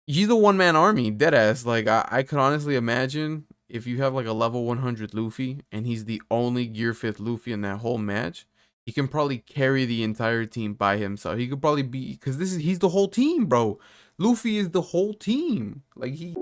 he's a one-man army, deadass. Like I could honestly imagine if you have like a level 100 Luffy and he's the only gear 5th Luffy in that whole match, he can probably carry the entire team by himself. He could probably be, because he's the whole team, bro. Luffy is the whole team. Like he.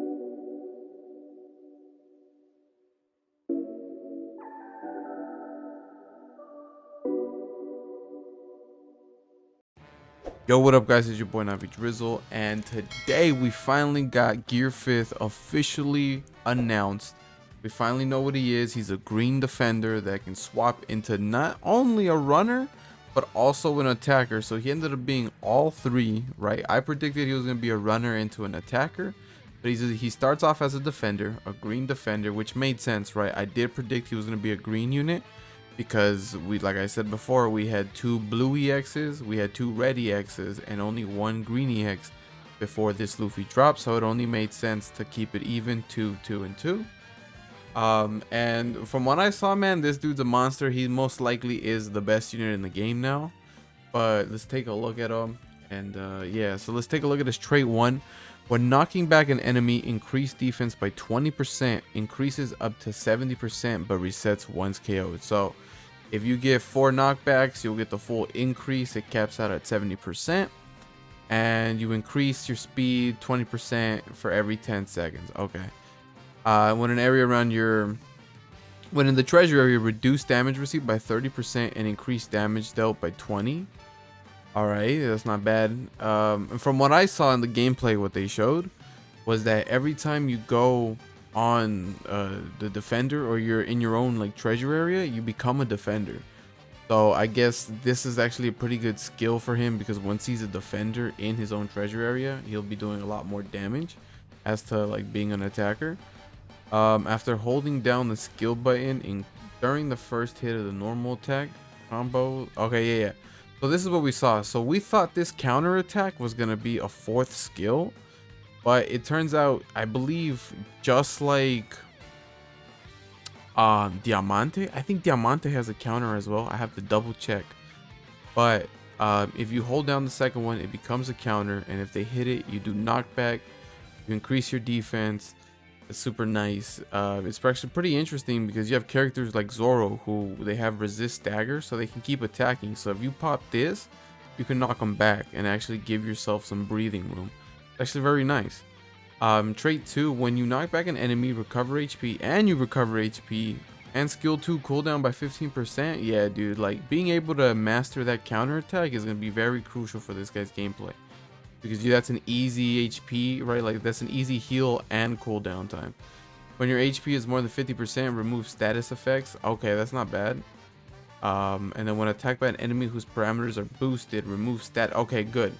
Yo, what up, guys? It's your boy Navi Drizzle, and today we finally got Gear 5th officially announced. We finally know what he is. He's a green defender that can swap into not only a runner, but also an attacker. So he ended up being all three, right? I predicted he was going to be a runner into an attacker, but he starts off as a defender, a green defender, which made sense, right? I did predict he was going to be a green unit, because like I said before, we had 2 blue EXs, we had 2 red EXs, and only 1 green EX before this Luffy dropped, so it only made sense to keep it even 2, 2, and 2. And from what I saw, man, this dude's a monster. He most likely is the best unit in the game now. But let's take a look at him. And yeah, so let's take a look at his trait 1. When knocking back an enemy, increase defense by 20%, increases up to 70%, but resets once KO'd. So if you get 4 knockbacks, you'll get the full increase. It caps out at 70%. And you increase your speed 20% for every 10 seconds. Okay. When an area around when in the treasure area, reduce damage received by 30% and increase damage dealt by 20. Alright, that's not bad. And from what I saw in the gameplay, what they showed was that every time you go on the defender, or you're in your own like treasure area, you become a defender. So I guess this is actually a pretty good skill for him, because once he's a defender in his own treasure area, he'll be doing a lot more damage as to like being an attacker. After holding down the skill button during the first hit of the normal attack combo. Okay, yeah. So this is what we saw. So we thought this counter attack was gonna be a 4th skill, but it turns out, I believe, just like Diamante. I think Diamante has a counter as well. I have to double check. But if you hold down the second one, it becomes a counter, and if they hit it, you do knockback. You increase your defense. It's super nice. It's actually pretty interesting because you have characters like Zoro who they have resist stagger, so they can keep attacking. So if you pop this, you can knock them back and actually give yourself some breathing room. It's actually very nice. Trait 2, when you knock back an enemy, recover HP, and you recover HP, and skill 2 cooldown by 15%. Yeah, dude, like being able to master that counter attack is going to be very crucial for this guy's gameplay. Because that's an easy HP, right? Like that's an easy heal and cooldown time. When your HP is more than 50%, remove status effects. Okay, that's not bad. And then when attacked by an enemy whose parameters are boosted, remove stat. Okay, good.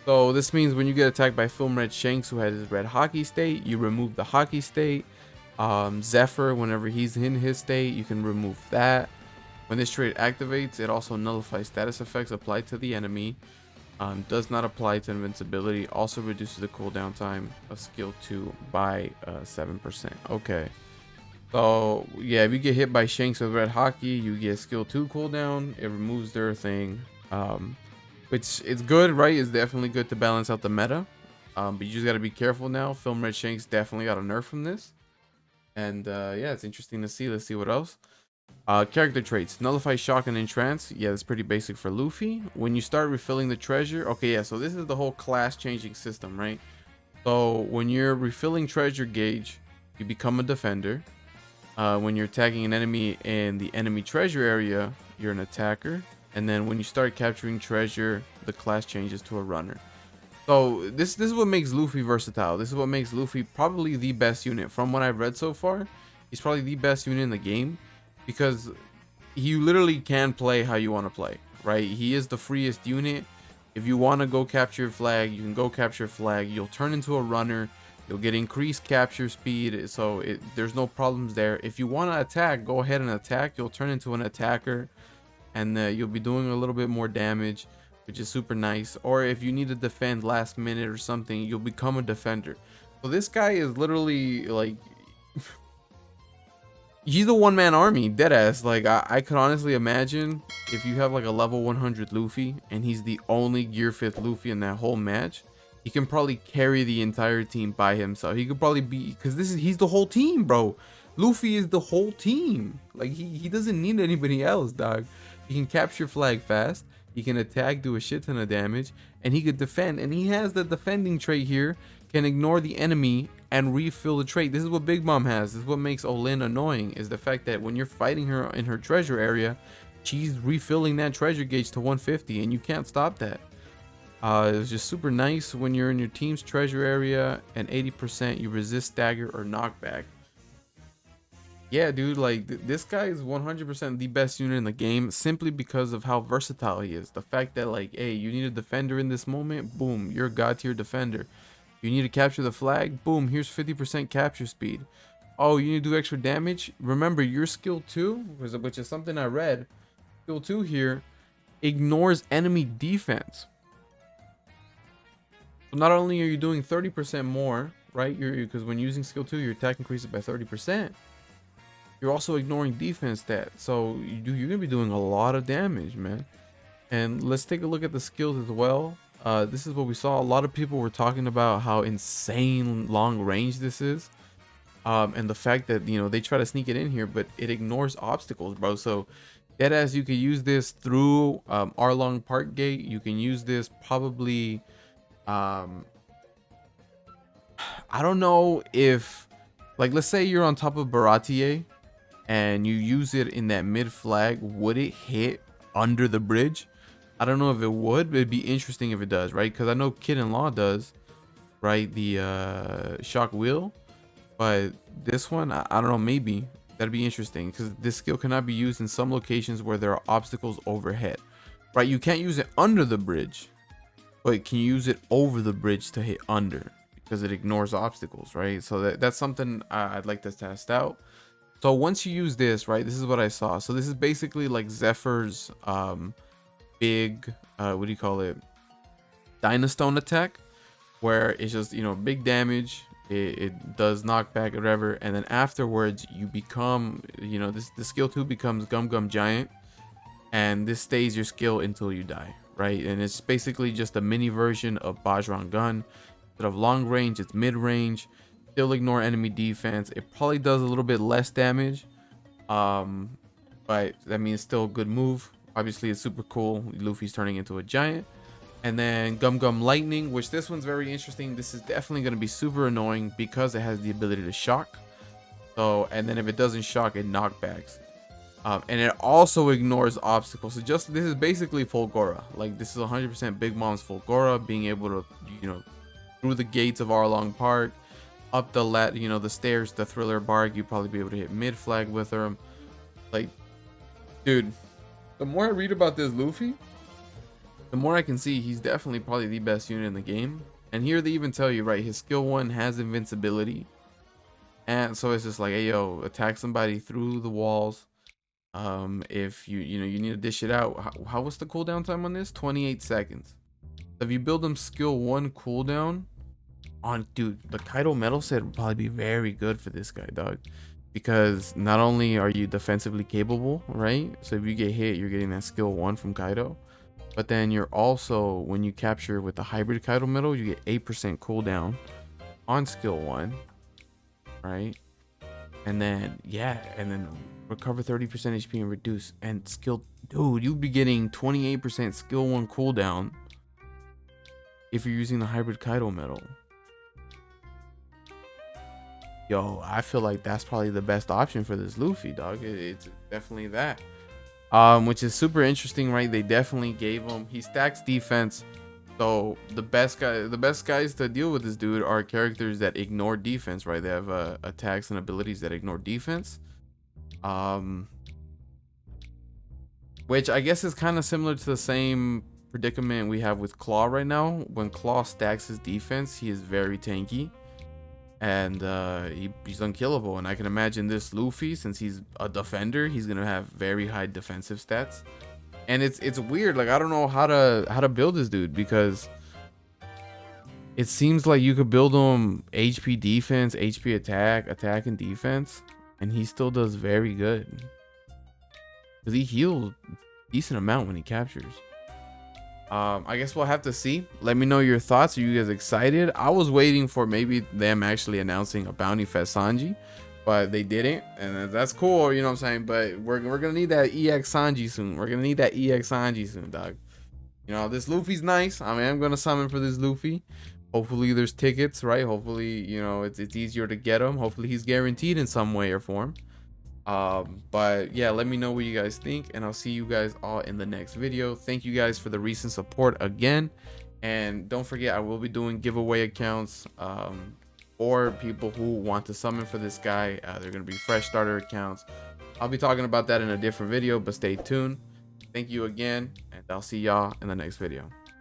So this means when you get attacked by Film Red Shanks, who has his red hockey state, you remove the hockey state. Zephyr, whenever he's in his state, you can remove that. When this trait activates, it also nullifies status effects applied to the enemy. Does not apply to invincibility. Also reduces the cooldown time of skill 2 by 7%. Okay. So yeah, if you get hit by Shanks with red hockey, you get skill 2 cooldown. It removes their thing. Which is good, right? It's definitely good to balance out the meta. But you just gotta be careful now. Film Red Shanks definitely got a nerf from this. And yeah, it's interesting to see. Let's see what else. Character traits. Nullify shock and entrance. Yeah, that's pretty basic for Luffy. When you start refilling the treasure. Okay, yeah, so this is the whole class changing system, right? So when you're refilling treasure gauge, you become a defender. When you're attacking an enemy in the enemy treasure area, you're an attacker. And then when you start capturing treasure, the class changes to a runner. So this is what makes Luffy versatile. This is what makes Luffy probably the best unit. From what I've read so far, he's probably the best unit in the game, because you literally can play how you want to play, right? He is the freest unit. If you want to go capture a flag, you can go capture a flag. You'll turn into a runner. You'll get increased capture speed, so there's no problems there. If you want to attack, go ahead and attack. You'll turn into an attacker, and you'll be doing a little bit more damage, which is super nice. Or if you need to defend last minute or something, you'll become a defender. So this guy is literally like he's a one-man army, deadass. Like I could honestly imagine if you have like a level 100 Luffy and he's the only gear 5th Luffy in that whole match, he can probably carry the entire team by himself. He could probably be, because he's the whole team, bro. Luffy is the whole team. Like he doesn't need anybody else, dog. He can capture flag fast. He can attack, do a shit ton of damage, and he could defend. And he has the defending trait here. Can ignore the enemy and refill the trait. This is what Big Mom has. This is what makes Olin annoying, is the fact that when you're fighting her in her treasure area, she's refilling that treasure gauge to 150, and you can't stop that. It was just super nice when you're in your team's treasure area and 80% you resist stagger or knockback. Yeah, dude, like this guy is 100% the best unit in the game simply because of how versatile he is. The fact that, like, hey, you need a defender in this moment, boom, you're a god tier defender. You need to capture the flag, boom, here's 50% capture speed. Oh, you need to do extra damage? Remember, your skill 2, which is something I read, skill 2 here ignores enemy defense. So not only are you doing 30% more, right? Because when using skill 2, your attack increases by 30%. You're also ignoring defense stats, so you're gonna be doing a lot of damage, man. And let's take a look at the skills as well. This is what we saw. A lot of people were talking about how insane long range this is, and the fact that, you know, they try to sneak it in here, but it ignores obstacles, bro. So deadass, you could use this through Arlong Park Gate. You can use this probably. I don't know if, like, let's say you're on top of Baratier and you use it in that mid flag, would it hit under the bridge? I don't know if it would, but it'd be interesting if it does, right? Because I know Kid in Law does, right? The shock wheel, but this one, I don't know, maybe that'd be interesting because this skill cannot be used in some locations where there are obstacles overhead, right? You can't use it under the bridge, but can you use it over the bridge to hit under, because it ignores obstacles, right? So that's something I'd like to test out. So once you use this, right, this is what I saw. So this is basically like Zephyr's big what do you call it, Dynastone attack, where it's just, you know, big damage, it does knockback or whatever, and then afterwards you become, you know, the skill 2 becomes Gum Gum Giant, and this stays your skill until you die, right? And it's basically just a mini version of Bajrang Gun. Instead of long range, it's mid range, still ignore enemy defense. It probably does a little bit less damage, but that means still a good move. Obviously it's super cool. Luffy's turning into a giant. And then Gum Gum Lightning, which this one's very interesting. This is definitely going to be super annoying because it has the ability to shock. So, and then if it doesn't shock, it knockbacks. And it also ignores obstacles. So this is basically Fulgora. Like, this is 100% Big Mom's Fulgora, being able to, you know, through the gates of Arlong Park, up the you know, the stairs, the Thriller Bark, you'd probably be able to hit mid flag with her. Like, dude, the more I read about this Luffy, the more I can see he's definitely probably the best unit in the game. And here they even tell you, right, his skill 1 has invincibility, and so it's just like, hey, yo, attack somebody through the walls. If you know, you need to dish it out. How what's the cooldown time on this? 28 seconds. If you build them skill 1 cooldown on, dude, the Kaido metal set would probably be very good for this guy, dog, because not only are you defensively capable, right? So if you get hit, you're getting that skill 1 from Kaido, but then you're also, when you capture with the hybrid Kaido metal, you get 8% cooldown on skill 1, right? And then, yeah, and then recover 30% HP and reduce, and skill, dude, you'd be getting 28% skill 1 cooldown if you're using the hybrid Kaido metal. Yo, I feel like that's probably the best option for this Luffy, dog. It's definitely that. Which is super interesting, right? They definitely gave him, he stacks defense. So the best guys to deal with this dude are characters that ignore defense, right? They have attacks and abilities that ignore defense. Which I guess is kind of similar to the same predicament we have with Claw right now. When Claw stacks his defense, he is very tanky, and he's unkillable. And I can imagine this Luffy, since he's a defender, he's gonna have very high defensive stats. And it's weird, like, I don't know how to build this dude, because it seems like you could build him HP defense, HP attack and defense, and he still does very good because he heals decent amount when he captures. I guess we'll have to see. Let me know your thoughts. Are you guys excited? I was waiting for maybe them actually announcing a Bounty Fest Sanji, but they didn't, and that's cool, you know what I'm saying? But we're gonna need that EX Sanji soon. We're gonna need that EX Sanji soon, dog. You know, this Luffy's nice. I mean, I'm gonna summon for this Luffy. Hopefully there's tickets, right? Hopefully, you know, it's easier to get him. Hopefully he's guaranteed in some way or form. But yeah, let me know what you guys think, and I'll see you guys all in the next video. Thank you guys for the recent support again, and don't forget, I will be doing giveaway accounts for people who want to summon for this guy. They're gonna be fresh starter accounts. I'll be talking about that in a different video, but stay tuned. Thank you again, and I'll see y'all in the next video.